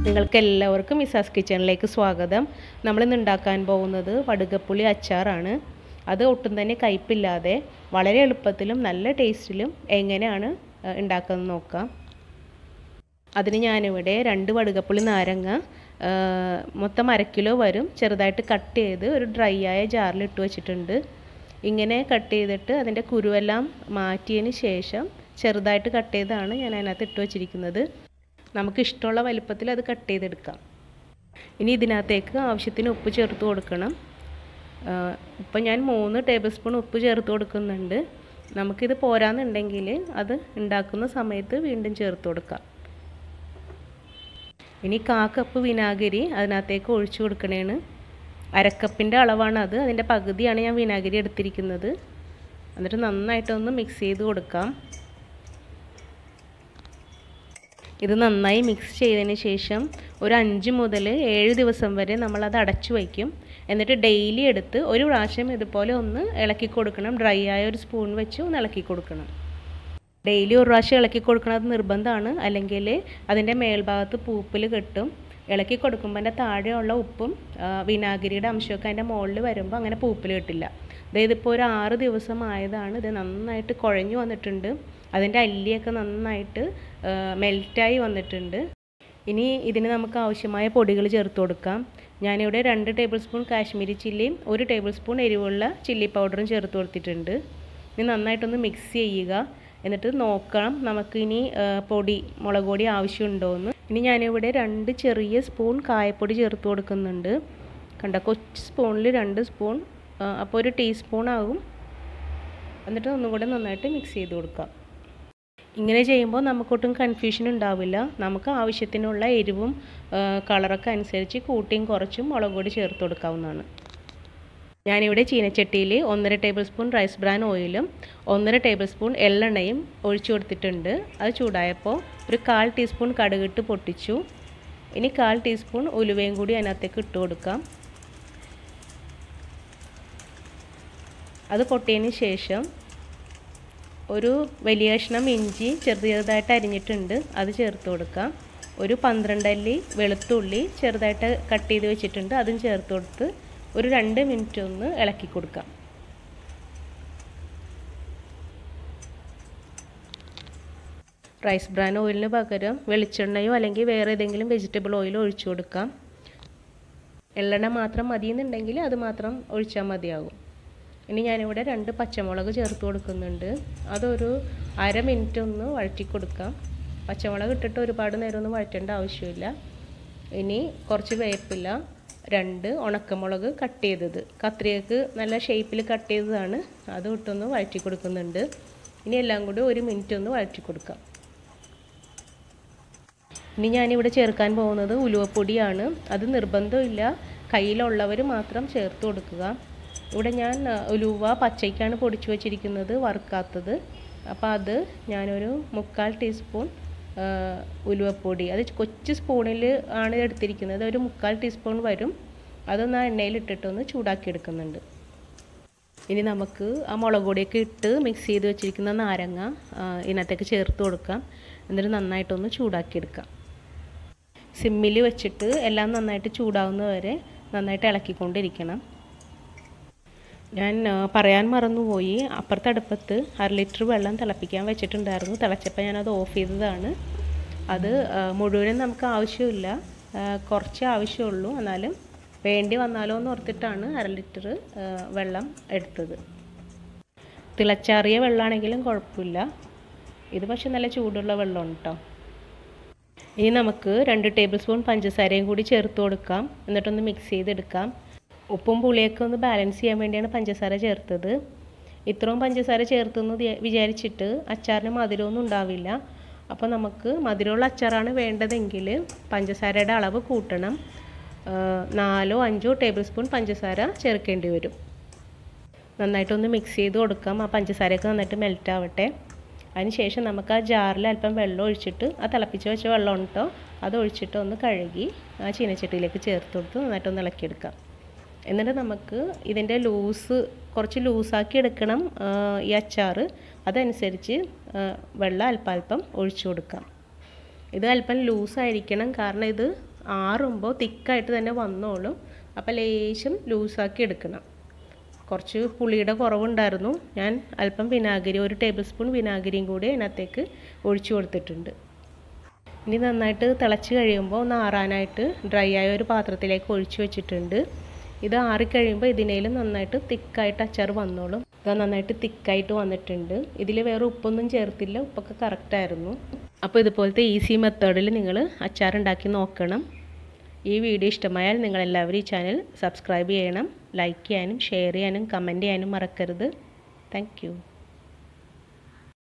നിങ്ങൾക്കെല്ലാവർക്കും മിസാസ് കിച്ചണിലേക്ക് സ്വാഗതം. നമ്മളിന്ന് ഉണ്ടാക്കാൻ പോകുന്നത് വടുകപ്പുളി അച്ചാറാണ്. അത് ഒട്ടും തന്നെ കയ്പില്ലാതെ വളരെ എളുപ്പത്തിലും നല്ല ടേസ്റ്റിലും എങ്ങനെയാണ് ഉണ്ടാക്കുന്നത് നോക്കാം. അതിന് ഞാനിവിടെ 2 വടുകപ്പുളി നാരങ്ങ മൊത്തം 1/2 കിലോ വരും ചെറുതായിട്ട് കട്ട് ചെയ്ത് ഒരു ഡ്രൈ ആയ ജാറിൽ ഇട്ട് വെച്ചിട്ടുണ്ട്. ഇങ്ങനെ കട്ട് ചെയ്തിട്ട് അതിൻ്റെ കുരുവെല്ലാം മാറ്റിയതിന് ശേഷം ചെറുതായിട്ട് കട്ട് ചെയ്താണ് ഞാൻ അതിനകത്ത് ഇട്ട് വെച്ചിരിക്കുന്നത്. നമുക്ക് ഇഷ്ടമുള്ള വലുപ്പത്തിൽ അത് കട്ട് ചെയ്തെടുക്കാം. ഇനി ഇതിനകത്തേക്ക് ആവശ്യത്തിന് ഉപ്പ് ചേർത്ത് കൊടുക്കണം. ഇപ്പം ഞാൻ 3 ടേബിൾ സ്പൂൺ ഉപ്പ് ചേർത്ത് കൊടുക്കുന്നുണ്ട്. നമുക്കിത് പോരാന്നുണ്ടെങ്കിൽ അത് ഉണ്ടാക്കുന്ന സമയത്ത് വീണ്ടും ചേർത്ത് കൊടുക്കാം. ഇനി 1/4 കപ്പ് വിനാഗിരി അതിനകത്തേക്ക് ഒഴിച്ചു കൊടുക്കണേണ്. 1/2 കപ്പിൻ്റെ അളവാണത്. അതിൻ്റെ പകുതിയാണ് ഞാൻ വിനാഗിരി എടുത്തിരിക്കുന്നത്. എന്നിട്ട് നന്നായിട്ടൊന്ന് മിക്സ് ചെയ്ത് കൊടുക്കാം. ഇത് നന്നായി മിക്സ് ചെയ്തതിന് ശേഷം ഒരു 5 മുതൽ 7 ദിവസം വരെ നമ്മളത് അടച്ചു വയ്ക്കും. എന്നിട്ട് ഡെയിലി എടുത്ത് ഒരു പ്രാവശ്യം ഇതുപോലെ ഒന്ന് ഇളക്കി കൊടുക്കണം. ഡ്രൈ ആയ ഒരു സ്പൂൺ വെച്ച് ഒന്ന് ഇളക്കി കൊടുക്കണം. ഡെയിലി ഒരു പ്രാവശ്യം ഇളക്കി കൊടുക്കുന്നത് നിർബന്ധമാണ്, അല്ലെങ്കിൽ അതിൻ്റെ മേൽഭാഗത്ത് പൂപ്പിൽ കെട്ടും. ഇളക്കി കൊടുക്കുമ്പോൾ അതിൻ്റെ താഴെയുള്ള ഉപ്പും വിനാഗിരിയുടെ അംശമൊക്കെ അതിൻ്റെ മുകളിൽ വരുമ്പോൾ അങ്ങനെ പൂപ്പിൽ കെട്ടില്ല. ഇതിപ്പോൾ ഒരു 6 ദിവസം ആയതാണ്. ഇത് നന്നായിട്ട് കുഴഞ്ഞു വന്നിട്ടുണ്ട്. അതിൻ്റെ അല്ലിയൊക്കെ നന്നായിട്ട് മെൽറ്റായി വന്നിട്ടുണ്ട്. ഇനി ഇതിന് നമുക്ക് ആവശ്യമായ പൊടികൾ ചേർത്ത് കൊടുക്കാം. ഞാനിവിടെ 2 ടേബിൾ സ്പൂൺ കാശ്മീരി ചില്ലിയും 1 ടേബിൾ സ്പൂൺ എരിവുള്ള ചില്ലി പൗഡറും ചേർത്ത് കൊടുത്തിട്ടുണ്ട്. ഇനി നന്നായിട്ടൊന്ന് മിക്സ് ചെയ്യുക. എന്നിട്ട് നോക്കാം നമുക്കിനി മുളക് പൊടി ആവശ്യമുണ്ടോ എന്ന്. ഇനി ഞാനിവിടെ 2 ചെറിയ സ്പൂൺ കായപ്പൊടി ചേർത്ത് കൊടുക്കുന്നുണ്ട്. കണ്ട, കൊച്ചു സ്പൂണിൽ 2 സ്പൂൺ, അപ്പോൾ ഒരു ടീസ്പൂൺ ആകും. എന്നിട്ട് ഒന്നും കൂടെ നന്നായിട്ട് മിക്സ് ചെയ്ത് കൊടുക്കാം. ഇങ്ങനെ ചെയ്യുമ്പോൾ നമുക്കൊട്ടും കൺഫ്യൂഷൻ ഉണ്ടാവില്ല. നമുക്ക് ആവശ്യത്തിനുള്ള എരിവും കളറൊക്കെ അനുസരിച്ച് കൂട്ടിയും കുറച്ചും മുളക് പൊടി ചേർത്ത് കൊടുക്കാവുന്നതാണ്. ഞാനിവിടെ ചീനച്ചട്ടിയിൽ 1.5 ടേബിൾ സ്പൂൺ റൈസ് ബ്രാൻ ഓയിലും 1.5 ടേബിൾ സ്പൂൺ എള്ളെണ്ണയും ഒഴിച്ചു കൊടുത്തിട്ടുണ്ട്. അത് ചൂടായപ്പോൾ ഒരു 1/4 ടീസ്പൂൺ കടുകിട്ട് പൊട്ടിച്ചു. ഇനി 1/4 ടീസ്പൂൺ ഉലുവയും കൂടി അതിനകത്തേക്ക് ഇട്ട് കൊടുക്കാം. അത് പൊട്ടിയതിന് ശേഷം ഒരു വലിയ കഷ്ണം ഇഞ്ചി ചെറുതായിട്ട് അരിഞ്ഞിട്ടുണ്ട്, അത് ചേർത്ത് കൊടുക്കാം. ഒരു 12 അല്ലി വെളുത്തുള്ളി ചെറുതായിട്ട് കട്ട് ചെയ്ത് വെച്ചിട്ടുണ്ട്, അതും ചേർത്ത് കൊടുത്ത് ഒരു 2 മിനിറ്റ് ഒന്ന് ഇളക്കി കൊടുക്കാം. റൈസ് ബ്രാൻ ഓയിലിന് പകരം വെളിച്ചെണ്ണയോ അല്ലെങ്കിൽ വേറെ ഏതെങ്കിലും വെജിറ്റബിൾ ഓയിലോ ഒഴിച്ചു കൊടുക്കാം. എള്ളെണ്ണ മാത്രം മതിയെന്നുണ്ടെങ്കിൽ അത് മാത്രം ഒഴിച്ചാൽ മതിയാകും. ഇനി ഞാനിവിടെ 2 പച്ചമുളക് ചേർത്ത് കൊടുക്കുന്നുണ്ട്. അതൊരു 1/2 മിനിറ്റ് ഒന്ന് വഴറ്റി കൊടുക്കാം. പച്ചമുളക് ഇട്ടിട്ട് ഒരുപാട് നേരം ഒന്നും വഴറ്റേണ്ട ആവശ്യമില്ല. ഇനി കുറച്ച് വേപ്പില, 2 ഉണക്കമുളക് കട്ട് ചെയ്തത്, കത്രികക്ക് നല്ല ഷേപ്പിൽ കട്ട് ചെയ്തതാണ്, അത് ഇട്ടൊന്ന് വഴറ്റി കൊടുക്കുന്നുണ്ട്. ഇനി എല്ലാം കൂടി 1 മിനിറ്റ് ഒന്ന് വഴറ്റി കൊടുക്കാം. ഇനി ഞാനിവിടെ ചേർക്കാൻ പോകുന്നത് ഉലുവപ്പൊടിയാണ്. അത് നിർബന്ധമില്ല, കയ്യിലുള്ളവർ മാത്രം ചേർത്ത് കൊടുക്കുക. ഇവിടെ ഞാൻ ഉലുവ പച്ചയ്ക്കാണ് പൊടിച്ചു വച്ചിരിക്കുന്നത്, വറുക്കാത്തത്. അപ്പോൾ അത് ഞാനൊരു 1/4 ടീസ്പൂൺ ഉലുവപ്പൊടി, അത് കൊച്ചു സ്പൂണിൽ ആണ് എടുത്തിരിക്കുന്നത്, ഒരു 1/4 ടീസ്പൂൺ വരും. അതൊന്ന് ആ എണ്ണയിലിട്ടിട്ടൊന്ന് ചൂടാക്കി എടുക്കുന്നുണ്ട്. ഇനി നമുക്ക് ആ മുളക് പൊടിയൊക്കെ ഇട്ട് മിക്സ് ചെയ്ത് വെച്ചിരിക്കുന്ന നാരങ്ങ ഇതിനകത്തേക്ക് ചേർത്ത് കൊടുക്കാം. എന്നിട്ട് നന്നായിട്ടൊന്ന് ചൂടാക്കിയെടുക്കാം. സിമ്മിൽ വെച്ചിട്ട് എല്ലാം നന്നായിട്ട് ചൂടാവുന്നവരെ നന്നായിട്ട് ഇളക്കിക്കൊണ്ടിരിക്കണം. ഞാൻ പറയാൻ മറന്നുപോയി, അപ്പുറത്തെ അടുപ്പത്ത് 1/2 ലിറ്റർ വെള്ളം തിളപ്പിക്കാൻ വെച്ചിട്ടുണ്ടായിരുന്നു. തിളച്ചപ്പോൾ ഞാനത് ഓഫ് ചെയ്തതാണ്. അത് മുഴുവനും നമുക്ക് ആവശ്യമില്ല, കുറച്ച് ആവശ്യമുള്ളൂ. എന്നാലും വേണ്ടി വന്നാലോ എന്ന് ഓർത്തിട്ടാണ് 1/2 ലിറ്റർ വെള്ളം എടുത്തത്. തിളച്ചാറിയ വെള്ളമാണെങ്കിലും കുഴപ്പമില്ല. ഇത് പക്ഷെ നല്ല ചൂടുള്ള വെള്ളമാണ് കേട്ടോ. ഇനി നമുക്ക് 2 ടേബിൾ സ്പൂൺ പഞ്ചസാരയും കൂടി ചേർത്ത് കൊടുക്കാം. എന്നിട്ടൊന്ന് മിക്സ് ചെയ്തെടുക്കാം. ഉപ്പും പുളിയൊക്കെ ഒന്ന് ബാലൻസ് ചെയ്യാൻ വേണ്ടിയാണ് പഞ്ചസാര ചേർത്തത്. ഇത്രയും പഞ്ചസാര ചേർത്തെന്ന് വിചാരിച്ചിട്ട് അച്ചാറിന് മധുരമൊന്നും ഉണ്ടാവില്ല. അപ്പോൾ നമുക്ക് മധുരമുള്ള അച്ചാറാണ് വേണ്ടതെങ്കിൽ പഞ്ചസാരയുടെ അളവ് കൂട്ടണം. 4 or 5 ടേബിൾ സ്പൂൺ പഞ്ചസാര ചേർക്കേണ്ടി വരും. നന്നായിട്ടൊന്ന് മിക്സ് ചെയ്ത് കൊടുക്കാം. ആ പഞ്ചസാരയൊക്കെ നന്നായിട്ട് മെൽറ്റ് ആവട്ടെ. അതിനുശേഷം നമുക്ക് ആ ജാറിൽ അല്പം വെള്ളം ഒഴിച്ചിട്ട്, ആ തിളപ്പിച്ച് വെച്ച വെള്ളം ഉണ്ടോ അത് ഒഴിച്ചിട്ട് ഒന്ന് കഴുകി ആ ചീനച്ചട്ടിയിലേക്ക് ചേർത്ത് കൊടുത്ത് നന്നായിട്ടൊന്ന് ഇളക്കിയെടുക്കാം. എന്നിട്ട് നമുക്ക് ഇതിൻ്റെ കുറച്ച് ലൂസാക്കി എടുക്കണം ഈ അച്ചാർ. അതനുസരിച്ച് വെള്ളം അല്പം ഒഴിച്ചു കൊടുക്കാം. ഇത് അല്പം ലൂസായിരിക്കണം, കാരണം ഇത് ആറുമ്പോൾ തിക്കായിട്ട് തന്നെ വന്നോളും. അപ്പോൾ ലേശം ലൂസാക്കി എടുക്കണം. കുറച്ച് പുളിയുടെ കുറവുണ്ടായിരുന്നു. ഞാൻ അല്പം വിനാഗിരി, 1 ടേബിൾ സ്പൂൺ വിനാഗിരിയും കൂടി അതിനകത്തേക്ക് ഒഴിച്ചു കൊടുത്തിട്ടുണ്ട്. ഇനി നന്നായിട്ട് തിളച്ച് കഴിയുമ്പോൾ ഒന്ന് ആറാനായിട്ട് ഡ്രൈ ആയ ഒരു പാത്രത്തിലേക്ക് ഒഴിച്ചു വെച്ചിട്ടുണ്ട്. ഇത് ആറിക്കഴിയുമ്പോൾ ഇതിനേലും നന്നായിട്ട് തിക്കായിട്ട് അച്ചാർ വന്നോളും. ഇത് നന്നായിട്ട് തിക്കായിട്ട് വന്നിട്ടുണ്ട്. ഇതിൽ വേറെ ഉപ്പൊന്നും ചേർത്തില്ല, ഉപ്പൊക്കെ കറക്റ്റായിരുന്നു. അപ്പോൾ ഇതുപോലത്തെ ഈസി മെത്തേഡിൽ നിങ്ങൾ അച്ചാർ ഉണ്ടാക്കി നോക്കണം. ഈ വീഡിയോ ഇഷ്ടമായാൽ നിങ്ങളെല്ലാവരും ഈ ചാനൽ സബ്സ്ക്രൈബ് ചെയ്യണം. ലൈക്ക് ചെയ്യാനും ഷെയർ ചെയ്യാനും കമൻറ്റ് ചെയ്യാനും മറക്കരുത്. Thank you.